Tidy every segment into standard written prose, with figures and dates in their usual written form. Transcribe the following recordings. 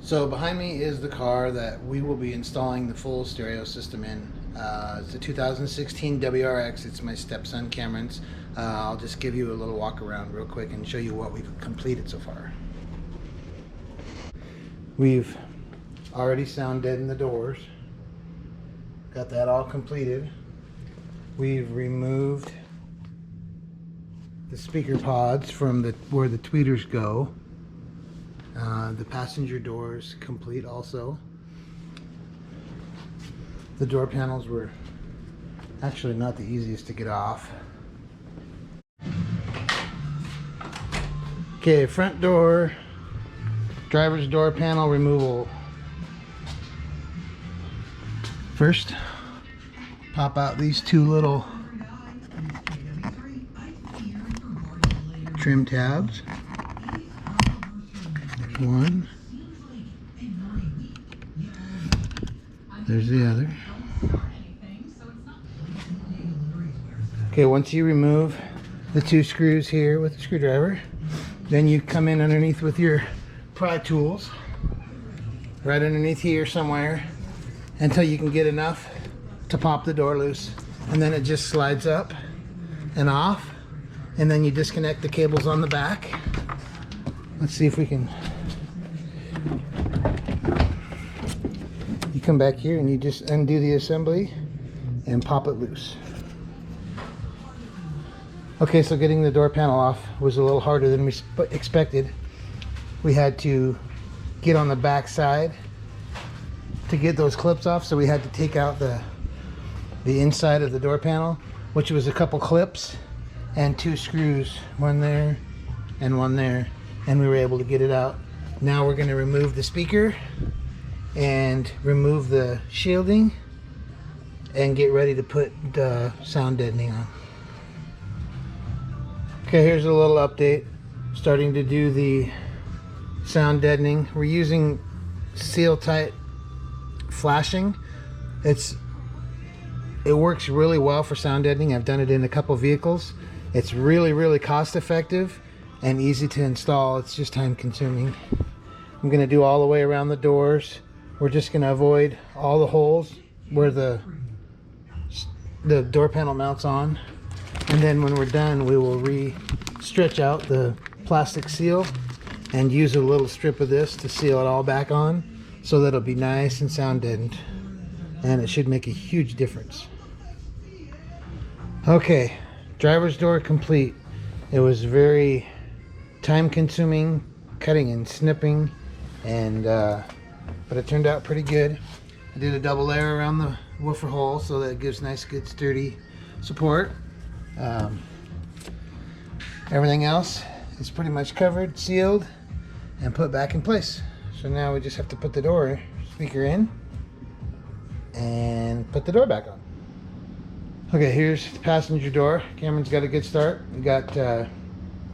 So behind me is the car that we will be installing the full stereo system in. It's a 2016 WRX. It's my stepson Cameron's. I'll just give you a little walk around real quick and show you what we've completed so far. We've already sound deadened the doors. Got that all completed. We've removed the speaker pods from where the tweeters go. The passenger doors complete also. The door panels were actually not the easiest to get off. Okay, front door, driver's door panel removal. First, pop out these two little trim tabs. One. There's the other. Okay, once you remove the two screws here with the screwdriver, then you come in underneath with your pry tools, right underneath here somewhere, until you can get enough to pop the door loose. And then it just slides up and off, and then you disconnect the cables on the back. Let's see if we can. You come back here and you just undo the assembly and pop it loose. Okay, so getting the door panel off was a little harder than we expected. We had to get on the back side to get those clips off, so we had to take out the inside of the door panel, which was a couple clips and two screws, one there and one there, and we were able to get it out. Now we're going to remove the speaker and remove the shielding and get ready to put the sound deadening on. Okay, here's a little update. Starting to do the sound deadening. We're using seal tight flashing. It works really well for sound deadening. I've done it in a couple vehicles. It's really cost effective and easy to install. It's just time consuming. I'm going to do all the way around the doors. We're just going to avoid all the holes where the door panel mounts on, and then when we're done we will stretch out the plastic seal and use a little strip of this to seal it all back on, so that it'll be nice and sound deadened, and it should make a huge difference. Okay, driver's door complete. It was very time consuming, cutting and snipping, and but it turned out pretty good. I did a double layer around the woofer hole so that it gives nice, good, sturdy support. Everything else is pretty much covered, sealed, and put back in place. So now we just have to put the door speaker in and put the door back on. Okay, here's the passenger door. Cameron's got a good start. We got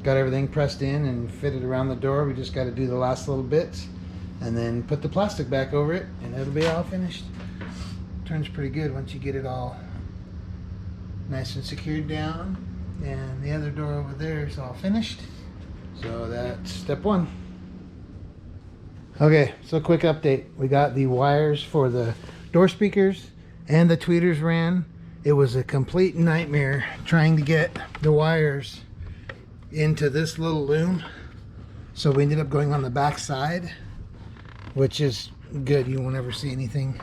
everything pressed in and fitted around the door. We just got to do the last little bits and then put the plastic back over it, and it'll be all finished. Turns pretty good once you get it all nice and secured down. And the other door over there is all finished. So that's step one. Okay, so quick update. We got the wires for the door speakers and the tweeters ran. It was a complete nightmare trying to get the wires into this little loom. So we ended up going on the back side, which is good. You won't ever see anything.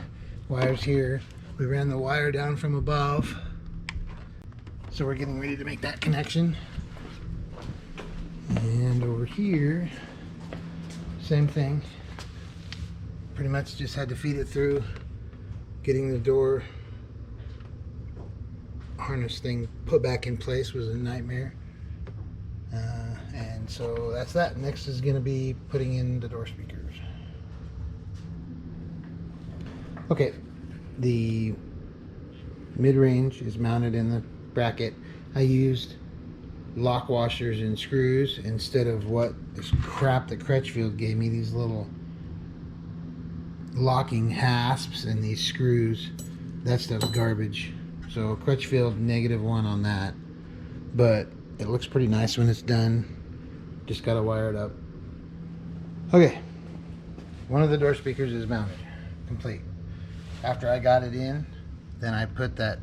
Wires here. We ran the wire down from above. So we're getting ready to make that connection. And over here, same thing. Pretty much just had to feed it through. Getting the door harness thing put back in place was a nightmare. And so that's that. Next is going to be putting in the door speakers. Okay, the mid-range is mounted in the bracket. I used lock washers and screws instead of what this crap that Crutchfield gave me, these little locking hasps and these screws. That stuff's garbage. So Crutchfield -1 on that, but it looks pretty nice when it's done. Just gotta wire it up. Okay, one of the door speakers is mounted, complete. After I got it in, then I put that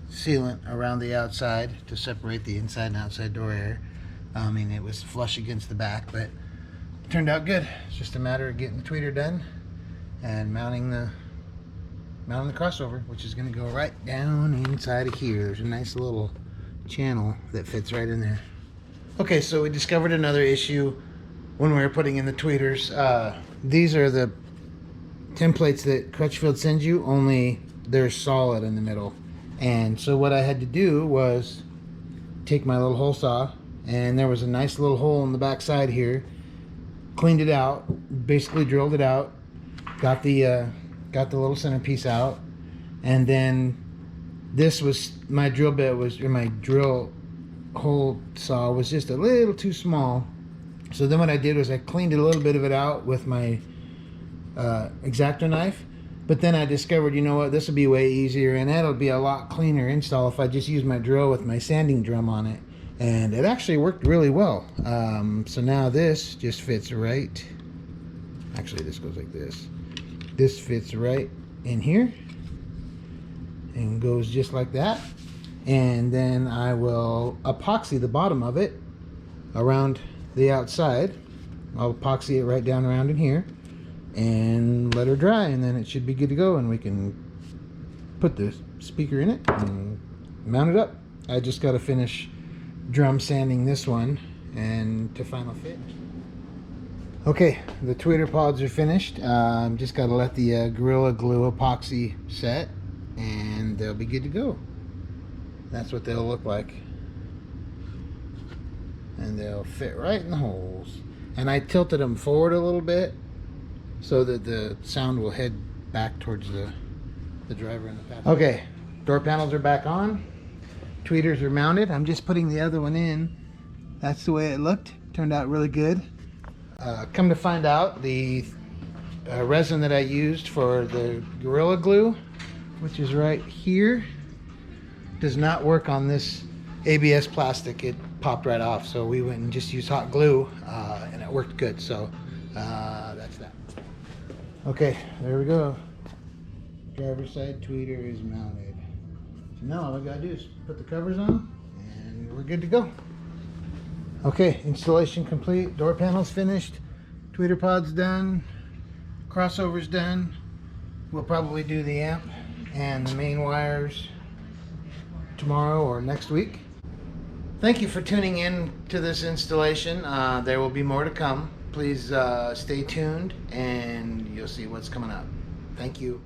sealant around the outside to separate the inside and outside door air. I mean, it was flush against the back, but it turned out good. It's just a matter of getting the tweeter done and mounting the crossover, which is going to go right down inside of here. There's a nice little channel that fits right in there. Okay, so we discovered another issue when we were putting in the tweeters. These are the templates that Crutchfield sends you, only they're solid in the middle. And so what I had to do was take my little hole saw, and there was a nice little hole in the back side here, cleaned it out, basically drilled it out, got the little centerpiece out, and then this was my drill bit my drill hole saw was just a little too small. So then what I did was I cleaned a little bit of it out with my X-Acto knife, but then I discovered, you know what, this will be way easier and that'll be a lot cleaner install if I just use my drill with my sanding drum on it. And it actually worked really well. So now this just fits right, actually this goes like this. This fits right in here and goes just like that. And then I will epoxy the bottom of it around the outside. I'll epoxy it right down around in here and let her dry, and then it should be good to go, and we can put the speaker in it and mount it up. I just got to finish drum sanding this one and to final fit. Okay, the tweeter pods are finished. Just got to let the Gorilla Glue epoxy set and they'll be good to go. That's what they'll look like. And they'll fit right in the holes. And I tilted them forward a little bit so that the sound will head back towards the driver and the passenger. Okay, door panels are back on. Tweeters are mounted. I'm just putting the other one in. That's the way it looked. Turned out really good. Come to find out, the resin that I used for the Gorilla Glue, which is right here, does not work on this ABS plastic. It popped right off, so we went and just used hot glue and it worked good. So that's that. Okay, there we go. Driver's side tweeter is mounted. So now all we gotta do is put the covers on and we're good to go. Okay, installation complete, door panels finished, tweeter pods done, crossovers done. We'll probably do the amp and the main wires tomorrow or next week. Thank you for tuning in to this installation. There will be more to come. Please stay tuned and you'll see what's coming up. Thank you.